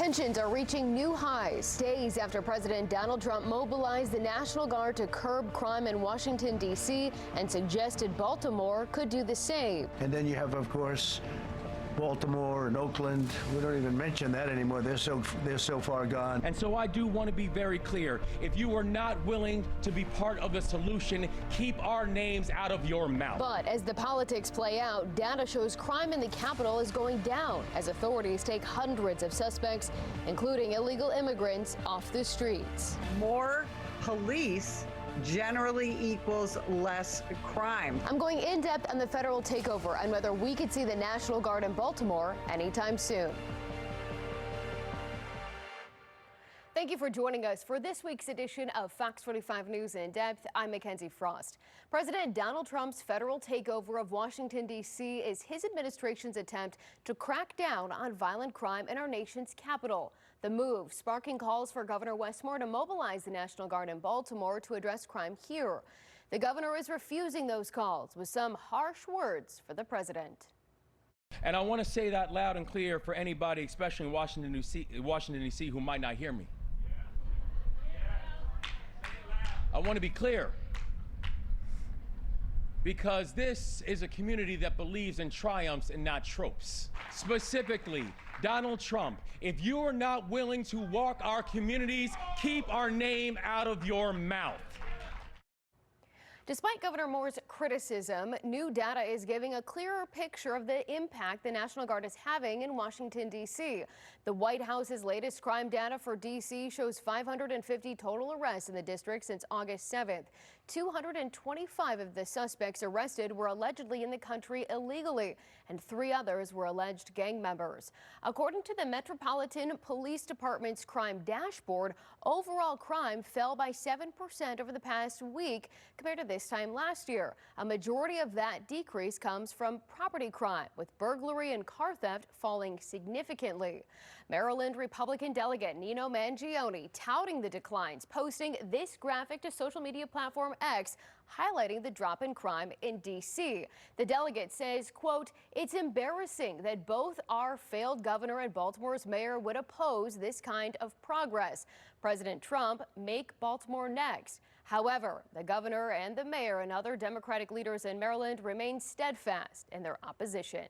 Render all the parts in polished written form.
Tensions are reaching new highs days after President Donald Trump mobilized the National Guard to curb crime in Washington, D.C. and suggested Baltimore could do the same. And then you have, of course, Baltimore and Oakland. We don't even mention that anymore. They're so far gone. And so I do want to be very clear. If you are not willing to be part of the solution, keep our names out of your mouth. But as the politics play out, data shows crime in the capital is going down as authorities take hundreds of suspects, including illegal immigrants, off the streets. More police generally equals less crime. I'm going in depth on the federal takeover and whether we could see the National Guard in Baltimore anytime soon. Thank you for joining us for this week's edition of Fox 45 News in Depth. I'm Mackenzie Frost. President Donald Trump's federal takeover of Washington, D.C. is his administration's attempt to crack down on violent crime in our nation's capital. The move sparking calls for Governor Wes Moore to mobilize the National Guard in Baltimore to address crime here. The governor is refusing those calls with some harsh words for the president. And I want to say that loud and clear for anybody, especially in Washington, D.C., who might not hear me. I want to be clear, because this is a community that believes in triumphs and not tropes. Specifically, Donald Trump, if you are not willing to walk our communities, keep our name out of your mouth. Despite Governor Moore's criticism, new data is giving a clearer picture of the impact the National Guard is having in Washington, D.C. The White House's latest crime data for D.C. shows 550 total arrests in the district since August 7th. 225 of the suspects arrested were allegedly in the country illegally, and 3 others were alleged gang members. According to the Metropolitan Police Department's crime dashboard, overall crime fell by 7% over the past week compared to this time last year. A majority of that decrease comes from property crime, with burglary and car theft falling significantly. Maryland Republican delegate Nino Mangione touting the declines, posting this graphic to social media platform X, highlighting the drop in crime in D.C. The delegate says, quote, "It's embarrassing that both our failed governor and Baltimore's mayor would oppose this kind of progress. President Trump, make Baltimore next." However, the governor and the mayor and other Democratic leaders in Maryland remain steadfast in their opposition.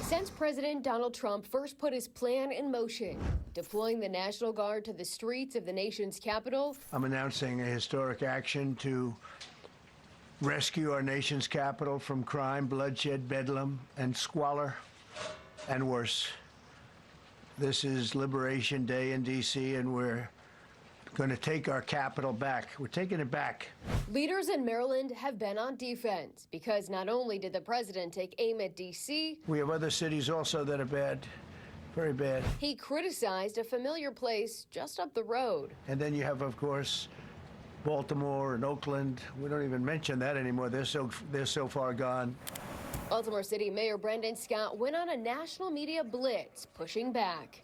Since President Donald Trump first put his plan in motion, deploying the National Guard to the streets of the nation's capital, I'm announcing a historic action to rescue our nation's capital from crime, bloodshed, bedlam, and squalor, and worse. This is Liberation Day in D.C., and we're going to take our capital back. We're taking it back. Leaders in Maryland have been on defense because not only did the president take aim at D.C., we have other cities also that are bad, very bad. He criticized a familiar place just up the road. And then you have, of course, Baltimore and Oakland. We don't even mention that anymore. They're so far gone. Baltimore City Mayor Brendan Scott went on a national media blitz, pushing back.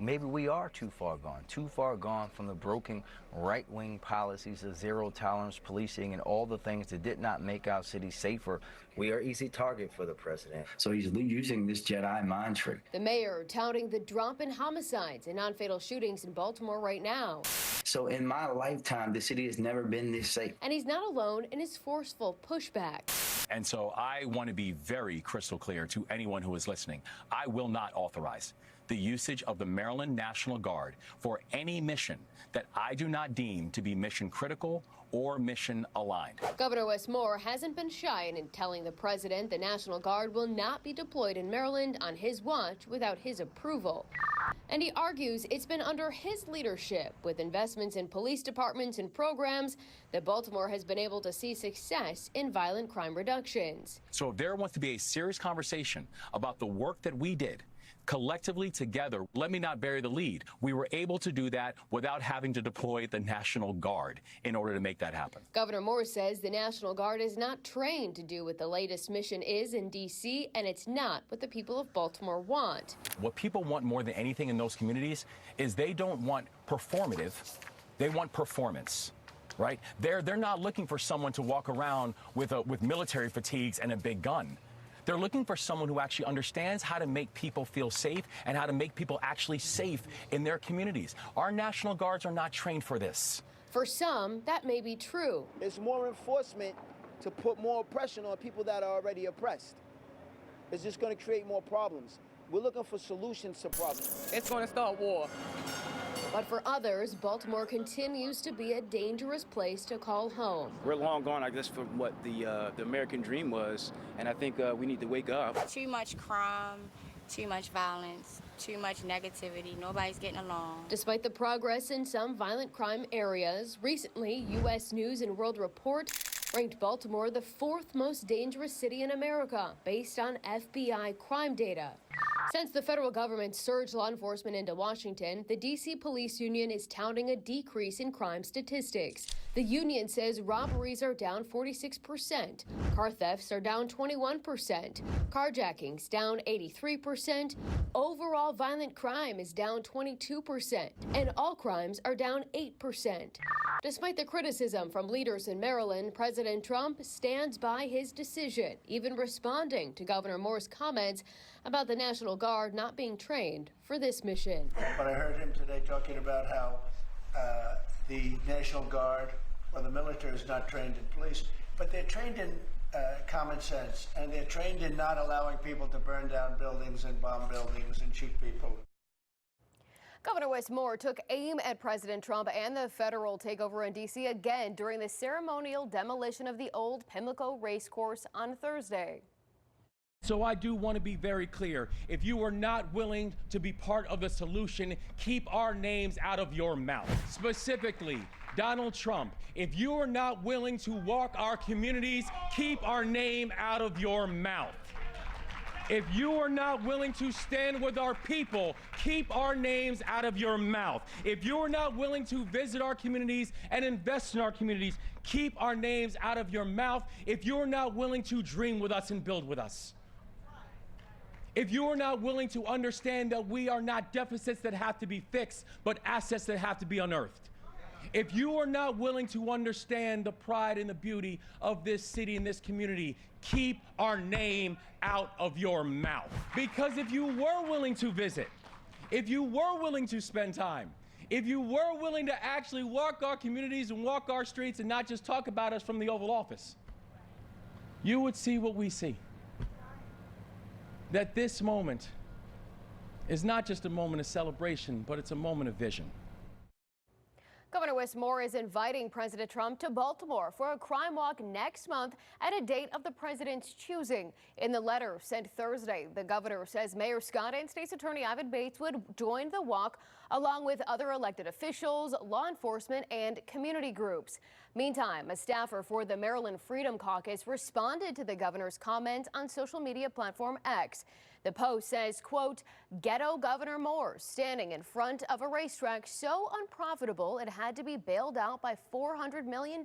Maybe we are too far gone from the broken right-wing policies of zero-tolerance policing and all the things that did not make our city safer. We are easy target for the president. So he's using this Jedi mind trick. The mayor touting the drop in homicides and non-fatal shootings in Baltimore right now. So in my lifetime, the city has never been this safe. And he's not alone in his forceful pushback. And so I want to be very crystal clear to anyone who is listening. I will not authorize the usage of the Maryland National Guard for any mission that I do not deem to be mission critical or mission aligned. Governor Wes Moore hasn't been shy in telling the president the National Guard will not be deployed in Maryland on his watch without his approval. And he argues it's been under his leadership, with investments in police departments and programs, that Baltimore has been able to see success in violent crime reductions. So if there wants to be a serious conversation about the work that we did collectively together, let me not bury the lead. We were able to do that without having to deploy the National Guard in order to make that happen. Governor Moore says the National Guard is not trained to do what the latest mission is in D.C., and it's not what the people of Baltimore want. What people want more than anything in those communities is they don't want performative, they want performance. Right? They're not looking for someone to walk around with military fatigues and a big gun. They're looking for someone who actually understands how to make people feel safe and how to make people actually safe in their communities. Our National Guards are not trained for this. For some, that may be true. It's more enforcement to put more oppression on people that are already oppressed. It's just going to create more problems. We're looking for solutions to problems. It's going to start war. But for others, Baltimore continues to be a dangerous place to call home. We're long gone, I guess, from what the American dream was, and I think we need to wake up. Too much crime, too much violence, too much negativity. Nobody's getting along. Despite the progress in some violent crime areas, recently, U.S. News and World Report ranked Baltimore the 4th most dangerous city in America based on FBI crime data. Since the federal government surged law enforcement into Washington, the D.C. Police Union is touting a decrease in crime statistics. The union says robberies are down 46%, car thefts are down 21%, carjackings down 83%, overall violent crime is down 22%, and all crimes are down 8%. Despite the criticism from leaders in Maryland, President Trump stands by his decision, even responding to Governor Moore's comments about the National Guard not being trained for this mission. But I heard him today talking about how the National Guard or the military is not trained in police, but they're trained in common sense, and they're trained in not allowing people to burn down buildings and bomb buildings and shoot people. Governor Wes Moore took aim at President Trump and the federal takeover in D.C. again during the ceremonial demolition of the old Pimlico racecourse on Thursday. So I do want to be very clear. If you are not willing to be part of the solution, keep our names out of your mouth. Specifically, Donald Trump, if you are not willing to walk our communities, keep our name out of your mouth. If you are not willing to stand with our people, keep our names out of your mouth. If you are not willing to visit our communities and invest in our communities, keep our names out of your mouth. If you are not willing to dream with us and build with us. If you are not willing to understand that we are not deficits that have to be fixed, but assets that have to be unearthed. If you are not willing to understand the pride and the beauty of this city and this community, keep our name out of your mouth. Because if you were willing to visit, if you were willing to spend time, if you were willing to actually walk our communities and walk our streets and not just talk about us from the Oval Office, you would see what we see. That this moment is not just a moment of celebration, but it's a moment of vision. Governor Wes Moore is inviting President Trump to Baltimore for a crime walk next month at a date of the president's choosing. In the letter sent Thursday, the governor says Mayor Scott and State's Attorney Ivan Bates would join the walk along with other elected officials, law enforcement, and community groups. Meantime, a staffer for the Maryland Freedom Caucus responded to the governor's comments on social media platform X. The post says, quote, "Ghetto Governor Moore standing in front of a racetrack so unprofitable it had to be bailed out by $400 million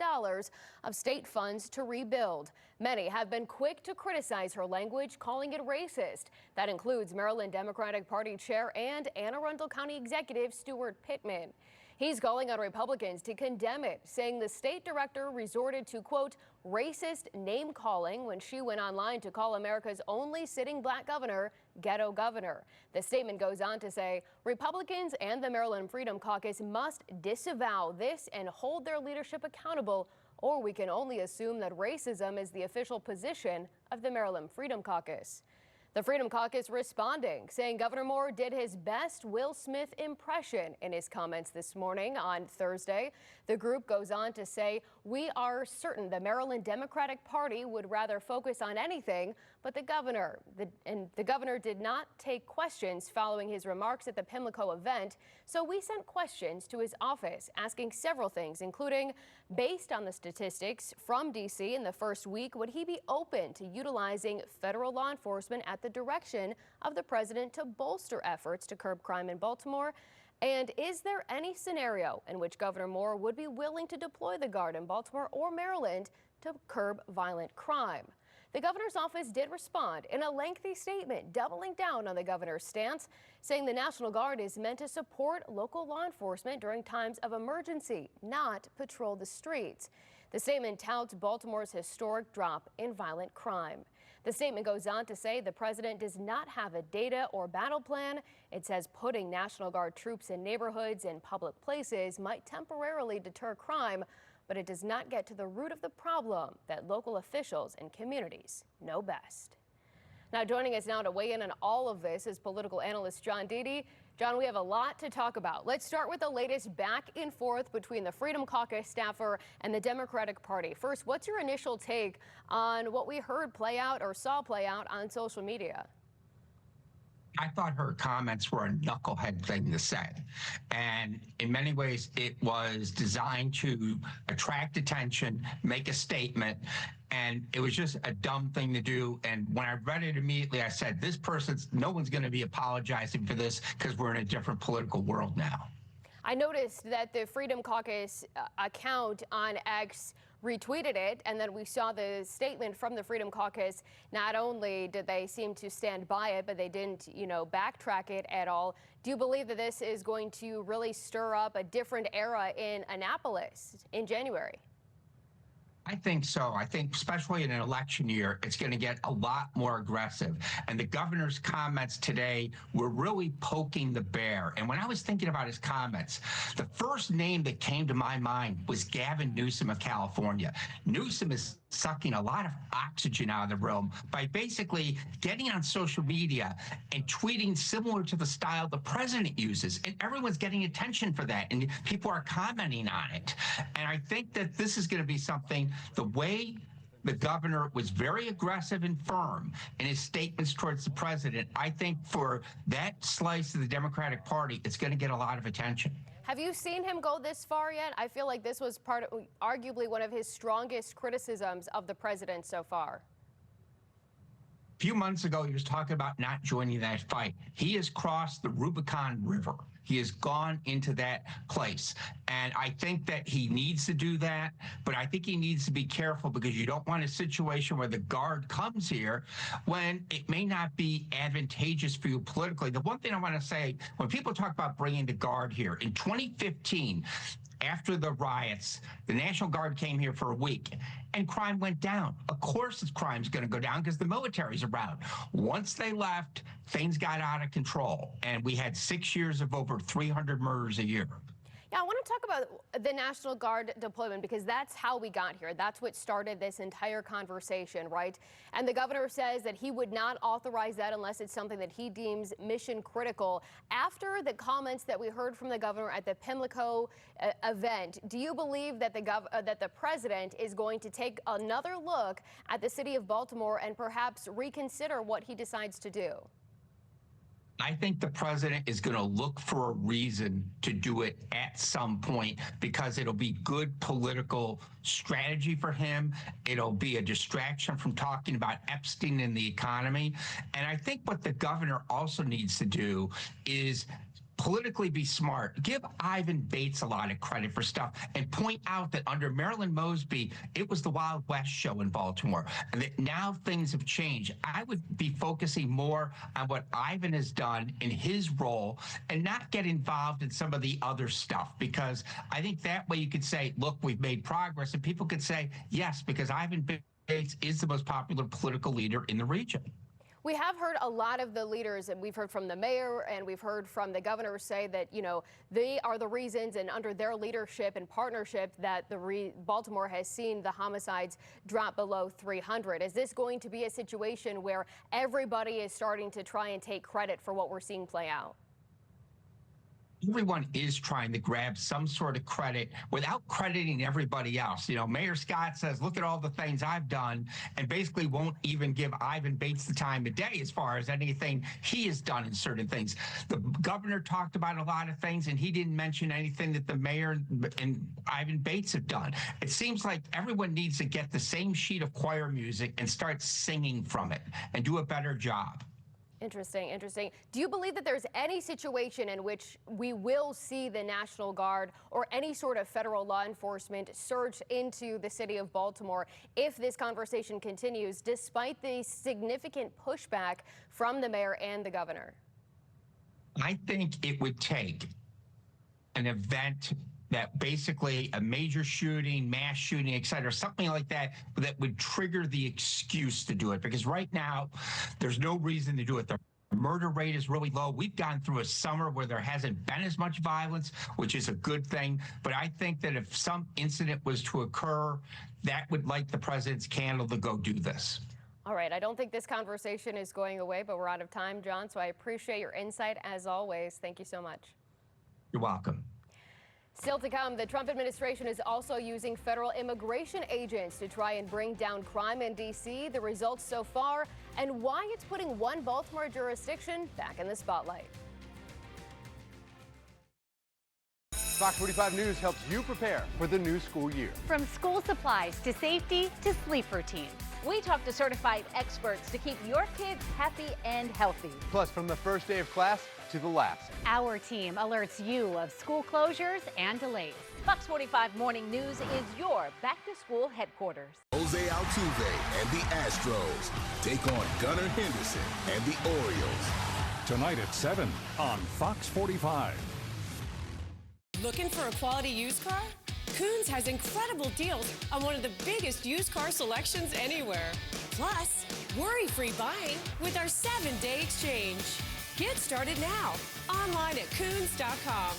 of state funds to rebuild." Many have been quick to criticize her language, calling it racist. That includes Maryland Democratic Party Chair and Anne Arundel County Executive Stuart Pittman. He's calling on Republicans to condemn it, saying the state director resorted to, quote, "racist name-calling" when she went online to call America's only sitting black governor Ghetto Governor. The statement goes on to say Republicans and the Maryland Freedom Caucus must disavow this and hold their leadership accountable, or we can only assume that racism is the official position of the Maryland Freedom Caucus. The Freedom Caucus responding, saying Governor Moore did his best Will Smith impression in his comments this morning on Thursday. The group goes on to say, "We are certain the Maryland Democratic Party would rather focus on anything but the governor." The governor did not take questions following his remarks at the Pimlico event, so we sent questions to his office asking several things, including, based on the statistics from D.C. in the first week, would he be open to utilizing federal law enforcement at the direction of the president to bolster efforts to curb crime in Baltimore? And is there any scenario in which Governor Moore would be willing to deploy the Guard in Baltimore or Maryland to curb violent crime? The governor's office did respond in a lengthy statement, doubling down on the governor's stance, saying the National Guard is meant to support local law enforcement during times of emergency, not patrol the streets. The statement touts Baltimore's historic drop in violent crime. The statement goes on to say the president does not have a data or battle plan. It says putting National Guard troops in neighborhoods and public places might temporarily deter crime, but it does not get to the root of the problem that local officials and communities know best. Now, joining us now to weigh in on all of this is political analyst John Deedy. John, we have a lot to talk about. Let's start with the latest back and forth between the Freedom Caucus staffer and the Democratic Party. First, what's your initial take on what we heard play out or saw play out on social media? I thought her comments were a knucklehead thing to say. And in many ways, it was designed to attract attention, make a statement, and it was just a dumb thing to do. And when I read it immediately, I said, no one's going to be apologizing for this because we're in a different political world now. I noticed that the Freedom Caucus account on X retweeted it, and then we saw the statement from the Freedom Caucus. Not only did they seem to stand by it, but they didn't, backtrack it at all. Do you believe that this is going to really stir up a different era in Annapolis in January? I think so. I think especially in an election year, it's going to get a lot more aggressive. And the governor's comments today were really poking the bear. And when I was thinking about his comments, the first name that came to my mind was Gavin Newsom of California. Newsom is sucking a lot of oxygen out of the room by basically getting on social media and tweeting similar to the style the president uses. And everyone's getting attention for that. And people are commenting on it. And I think that this is going to be something, the way the governor was very aggressive and firm in his statements towards the president, I think for that slice of the Democratic Party, it's going to get a lot of attention. Have you seen him go this far yet? I feel like this was arguably one of his strongest criticisms of the president so far. A few months ago, he was talking about not joining that fight. He has crossed the Rubicon River. He has gone into that place. And I think that he needs to do that, but I think he needs to be careful because you don't want a situation where the Guard comes here when it may not be advantageous for you politically. The one thing I want to say, when people talk about bringing the Guard here, in 2015, after the riots, the National Guard came here for a week and crime went down. Of course, crime's going to go down because the military's around. Once they left, things got out of control, and we had 6 years of over 300 murders a year. Yeah, I want to talk about the National Guard deployment because that's how we got here. That's what started this entire conversation, right? And the governor says that he would not authorize that unless it's something that he deems mission critical. After the comments that we heard from the governor at the Pimlico event, do you believe that the president is going to take another look at the city of Baltimore and perhaps reconsider what he decides to do? I think the president is going to look for a reason to do it at some point because it'll be good political strategy for him. It'll be a distraction from talking about Epstein and the economy. And I think what the governor also needs to do is politically be smart. Give Ivan Bates a lot of credit for stuff and point out that under Marilyn Mosby, it was the Wild West show in Baltimore, and that now things have changed. I would be focusing more on what Ivan has done in his role and not get involved in some of the other stuff, because I think that way you could say, look, we've made progress, and people could say, yes, because Ivan Bates is the most popular political leader in the region. We have heard a lot of the leaders, and we've heard from the mayor and we've heard from the governor say that, they are the reasons, and under their leadership and partnership, that Baltimore has seen the homicides drop below 300. Is this going to be a situation where everybody is starting to try and take credit for what we're seeing play out? Everyone is trying to grab some sort of credit without crediting everybody else. Mayor Scott says, look at all the things I've done, and basically won't even give Ivan Bates the time of day as far as anything he has done in certain things. The governor talked about a lot of things, and he didn't mention anything that the mayor and Ivan Bates have done. It seems like everyone needs to get the same sheet of choir music and start singing from it and do a better job. Interesting. Do you believe that there's any situation in which we will see the National Guard or any sort of federal law enforcement surge into the city of Baltimore if this conversation continues, despite the significant pushback from the mayor and the governor? I think it would take an event that basically a major shooting, mass shooting, et cetera, something like that, that would trigger the excuse to do it. Because right now, there's no reason to do it. The murder rate is really low. We've gone through a summer where there hasn't been as much violence, which is a good thing. But I think that if some incident was to occur, that would light the president's candle to go do this. All right, I don't think this conversation is going away, but we're out of time, John, so I appreciate your insight as always. Thank you so much. You're welcome. Still to come, the Trump administration is also using federal immigration agents to try and bring down crime in D.C., the results so far, and why it's putting one Baltimore jurisdiction back in the spotlight. Fox 45 News helps you prepare for the new school year. From school supplies to safety to sleep routines. We talk to certified experts to keep your kids happy and healthy. Plus, from the first day of class to the last. Our team alerts you of school closures and delays. Fox 45 Morning News is your back-to-school headquarters. Jose Altuve and the Astros take on Gunnar Henderson and the Orioles. Tonight at 7 on Fox 45. Looking for a quality used car? Koons has incredible deals on one of the biggest used car selections anywhere. Plus, worry-free buying with our 7-day exchange. Get started now, online at Koons.com.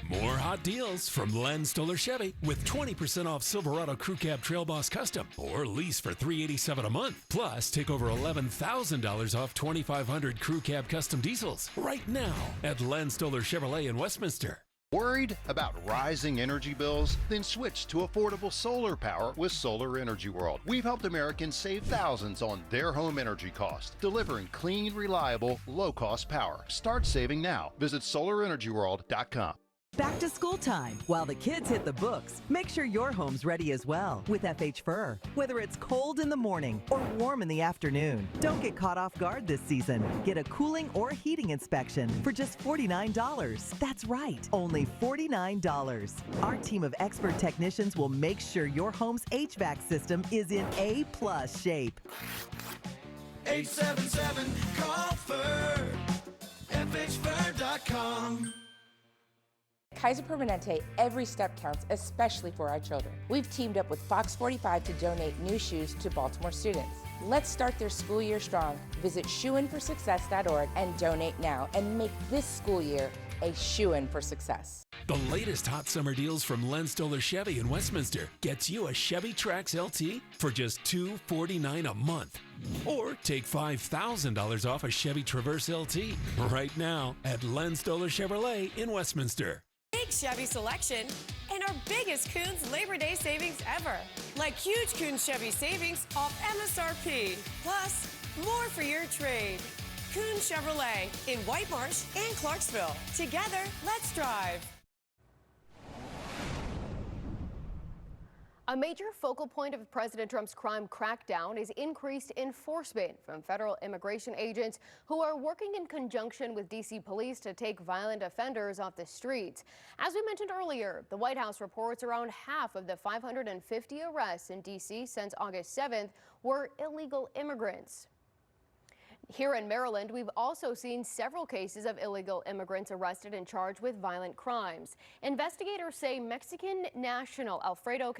More hot deals from Len Stoller Chevy with 20% off Silverado Crew Cab Trail Boss Custom or lease for $387 a month. Plus, take over $11,000 off 2,500 Crew Cab Custom diesels right now at Len Stoller Chevrolet in Westminster. Worried about rising energy bills? Then switch to affordable solar power with Solar Energy World. We've helped Americans save thousands on their home energy costs, delivering clean, reliable, low-cost power. Start saving now. Visit solarenergyworld.com. Back to school time. While the kids hit the books, make sure your home's ready as well with FH Fur. Whether it's cold in the morning or warm in the afternoon, don't get caught off guard this season. Get a cooling or heating inspection for just $49. That's right, only $49. Our team of expert technicians will make sure your home's HVAC system is in A+ shape. 877-CALL-FUR, FHFur.com. Kaiser Permanente, every step counts, especially for our children. We've teamed up with Fox 45 to donate new shoes to Baltimore students. Let's start their school year strong. Visit shoeinforsuccess.org and donate now and make this school year a shoe-in for success. The latest hot summer deals from Len Stoller Chevy in Westminster gets you a Chevy Trax LT for just $249 a month. Or take $5,000 off a Chevy Traverse LT right now at Len Stoller Chevrolet in Westminster. Big Chevy selection and our biggest Koons Labor Day savings ever. Like huge Koons Chevy savings off MSRP. Plus, more for your trade. Koons Chevrolet in White Marsh and Clarksville. Together, let's drive. A major focal point of President Trump's crime crackdown is increased enforcement from federal immigration agents who are working in conjunction with D.C. police to take violent offenders off the streets. As we mentioned earlier, the White House reports around half of the 550 arrests in D.C. since August 7th were illegal immigrants. Here in Maryland, we've also seen several cases of illegal immigrants arrested and charged with violent crimes. Investigators say Mexican national Alfredo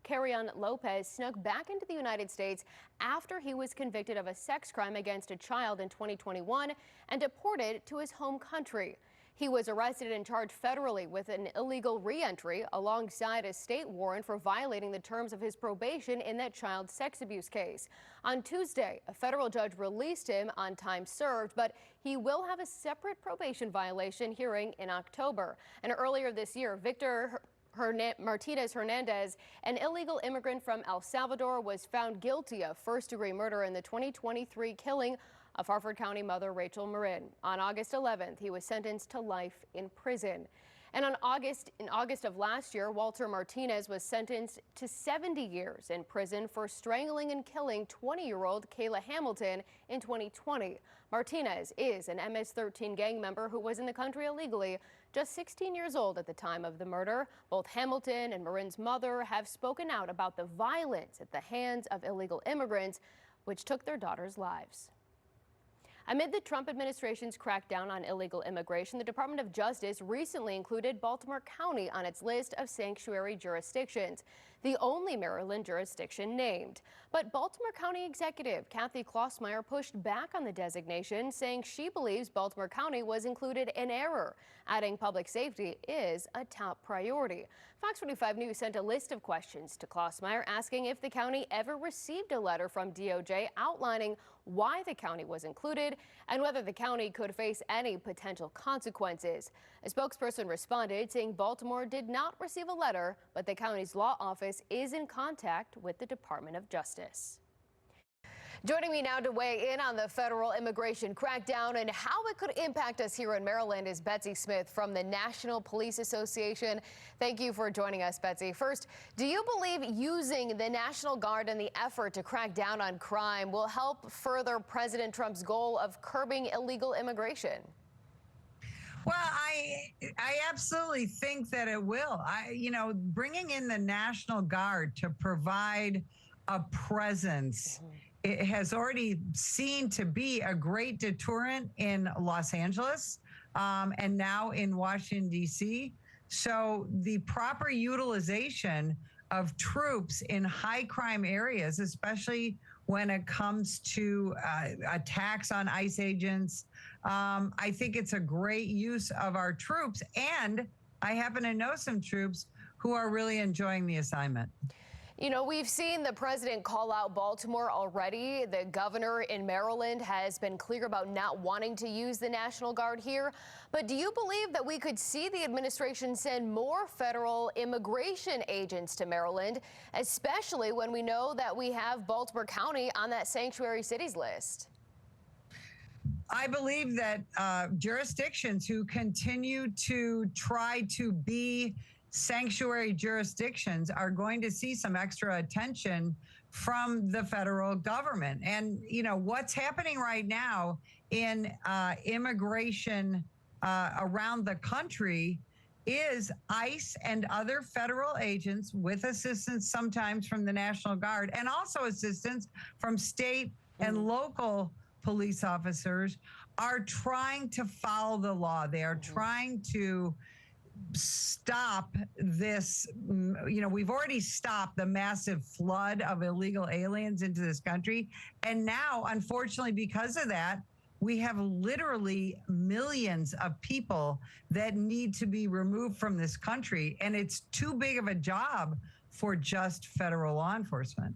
Carrion Lopez snuck back into the United States after he was convicted of a sex crime against a child in 2021 and deported to his home country. He was arrested and charged federally with an illegal re-entry alongside a state warrant for violating the terms of his probation in that child sex abuse case. On Tuesday, a federal judge released him on time served, but he will have a separate probation violation hearing in October. And earlier this year, Victor Martinez Hernandez, an illegal immigrant from El Salvador, was found guilty of first-degree murder in the 2023 killing of Harford County mother Rachel Marin. On August 11th, he was sentenced to life in prison. And in August of last year, Walter Martinez was sentenced to 70 years in prison for strangling and killing 20-year-old Kayla Hamilton in 2020. Martinez is an MS-13 gang member who was in the country illegally, just 16 years old at the time of the murder. Both Hamilton and Marin's mother have spoken out about the violence at the hands of illegal immigrants, which took their daughters' lives. Amid the Trump administration's crackdown on illegal immigration, the Department of Justice recently included Baltimore County on its list of sanctuary jurisdictions, the only Maryland jurisdiction named. But Baltimore County Executive Kathy Klossmeyer pushed back on the designation, saying she believes Baltimore County was included in error, adding public safety is a top priority. Fox 45 News sent a list of questions to Klossmeyer, asking if the county ever received a letter from DOJ outlining why the county was included and whether the county could face any potential consequences. A spokesperson responded, saying Baltimore did not receive a letter, but the county's law office is in contact with the Department of Justice. Joining me now to weigh in on the federal immigration crackdown and how it could impact us here in Maryland is Betsy Smith from the National Police Association. Thank you for joining us, Betsy. First, do you believe using the National Guard in the effort to crack down on crime will help further President Trump's goal of curbing illegal immigration? Well, I absolutely think that it will. Bringing in the National Guard to provide a presence, it has already seen to be a great deterrent in Los Angeles and now in Washington, D.C. So the proper utilization of troops in high crime areas, especially when it comes to attacks on ICE agents, I think it's a great use of our troops. And I happen to know some troops who are really enjoying the assignment. You know, we've seen the president call out Baltimore already. The governor in Maryland has been clear about not wanting to use the National Guard here. But do you believe that we could see the administration send more federal immigration agents to Maryland, especially when we know that we have Baltimore County on that sanctuary cities list? I believe that jurisdictions who continue to try to be sanctuary jurisdictions are going to see some extra attention from the federal government. And, what's happening right now in immigration around the country is ICE and other federal agents, with assistance sometimes from the National Guard and also assistance from state and local police officers, are trying to follow the law. They are trying to stop this. We've already stopped the massive flood of illegal aliens into this country. And now, unfortunately, because of that, we have literally millions of people that need to be removed from this country. And it's too big of a job for just federal law enforcement.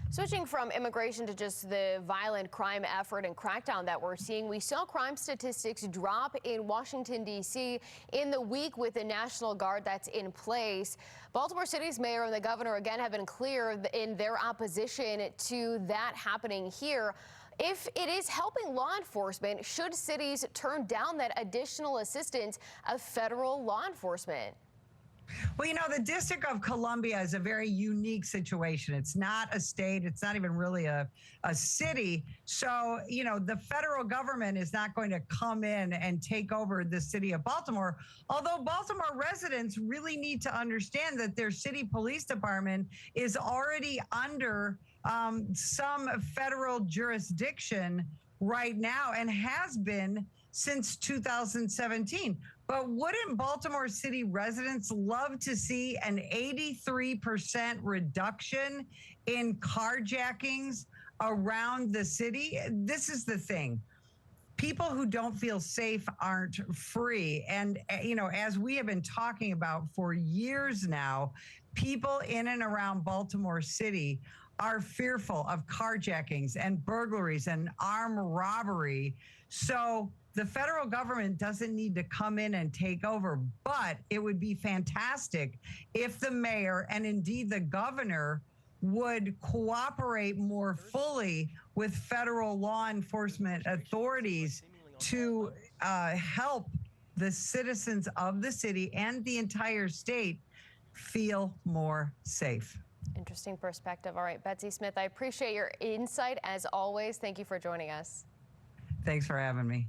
Switching from immigration to just the violent crime effort and crackdown that we're seeing, we saw crime statistics drop in Washington, D.C. in the week with the National Guard that's in place. Baltimore City's mayor and the governor again have been clear in their opposition to that happening here. If it is helping law enforcement, should cities turn down that additional assistance of federal law enforcement? Well, the District of Columbia is a very unique situation. It's not a state. It's not even really a city. So, the federal government is not going to come in and take over the city of Baltimore, although Baltimore residents really need to understand that their city police department is already under some federal jurisdiction right now and has been since 2017. But wouldn't Baltimore City residents love to see an 83% reduction in carjackings around the city? This is the thing. People who don't feel safe aren't free. And, as we have been talking about for years now, people in and around Baltimore City are fearful of carjackings and burglaries and armed robbery. So the federal government doesn't need to come in and take over, but it would be fantastic if the mayor and indeed the governor would cooperate more fully with federal law enforcement authorities to help the citizens of the city and the entire state feel more safe. Interesting perspective. All right, Betsy Smith, I appreciate your insight as always. Thank you for joining us. Thanks for having me.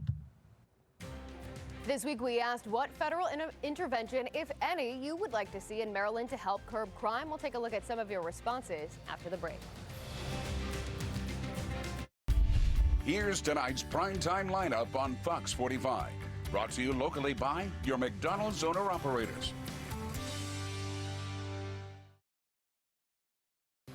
This week, we asked what federal intervention, if any, you would like to see in Maryland to help curb crime. We'll take a look at some of your responses after the break. Here's tonight's primetime lineup on Fox 45. Brought to you locally by your McDonald's owner-operators.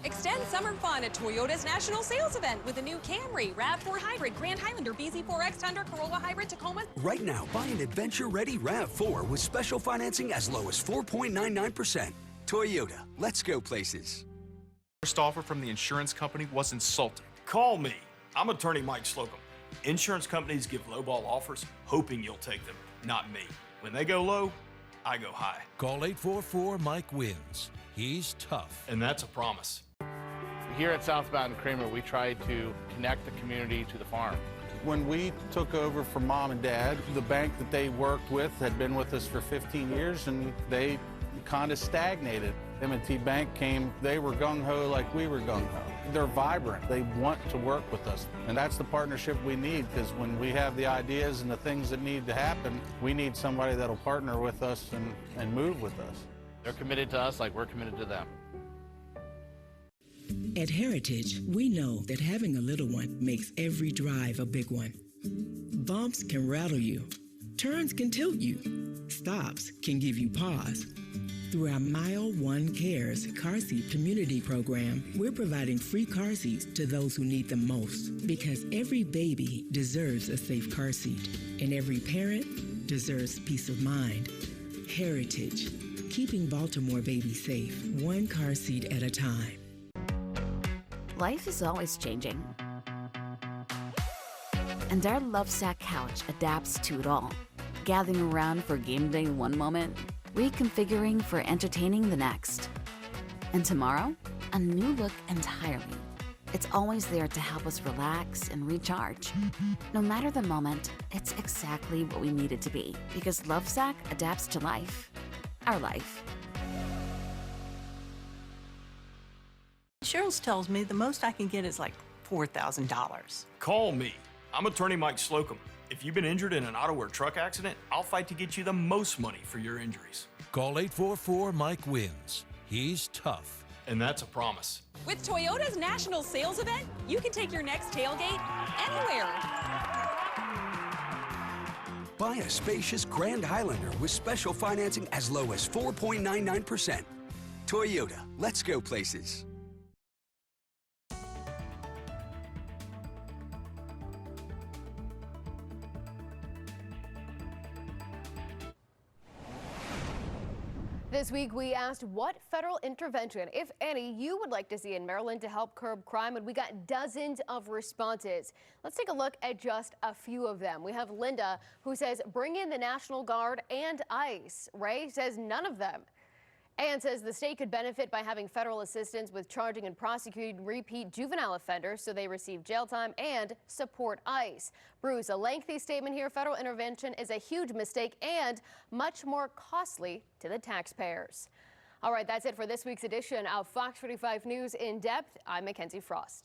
Extend summer fun at Toyota's national sales event with the new Camry, RAV4 Hybrid, Grand Highlander, BZ4X, Tundra, Corolla Hybrid, Tacoma. Right now, buy an adventure-ready RAV4 with special financing as low as 4.99%. Toyota, let's go places. First offer from the insurance company was insulting. Call me. I'm attorney Mike Slocum. Insurance companies give lowball offers, hoping you'll take them, not me. When they go low, I go high. Call 844-MIKE-WINS. He's tough. And that's a promise. Here at Southbound and Kramer, we try to connect the community to the farm. When we took over from Mom and Dad, the bank that they worked with had been with us for 15 years, and they kind of stagnated. M&T Bank came, they were gung-ho like we were gung-ho. They're vibrant. They want to work with us, and that's the partnership we need, because when we have the ideas and the things that need to happen, we need somebody that'll partner with us and move with us. They're committed to us like we're committed to them. At Heritage, we know that having a little one makes every drive a big one. Bumps can rattle you. Turns can tilt you. Stops can give you pause. Through our Mile One Cares car seat community program, we're providing free car seats to those who need them most. Because every baby deserves a safe car seat, and every parent deserves peace of mind. Heritage, keeping Baltimore babies safe, one car seat at a time. Life is always changing. And our Lovesac couch adapts to it all. Gathering around for game day one moment, reconfiguring for entertaining the next. And tomorrow, a new look entirely. It's always there to help us relax and recharge. No matter the moment, it's exactly what we need it to be, because Lovesac adapts to life. Our life. Cheryl's tells me the most I can get is like $4,000. Call me. I'm attorney Mike Slocum. If you've been injured in an auto or truck accident, I'll fight to get you the most money for your injuries. Call 844-MIKE-WINS. He's tough. And that's a promise. With Toyota's national sales event, you can take your next tailgate anywhere. Buy a spacious Grand Highlander with special financing as low as 4.99%. Toyota, let's go places. This week, we asked what federal intervention, if any, you would like to see in Maryland to help curb crime, and we got dozens of responses. Let's take a look at just a few of them. We have Linda, who says bring in the National Guard and ICE. Ray says none of them. Ann says the state could benefit by having federal assistance with charging and prosecuting repeat juvenile offenders so they receive jail time and support ICE. Bruce, a lengthy statement here. Federal intervention is a huge mistake and much more costly to the taxpayers. All right, that's it for this week's edition of Fox 45 News In Depth. I'm Mackenzie Frost.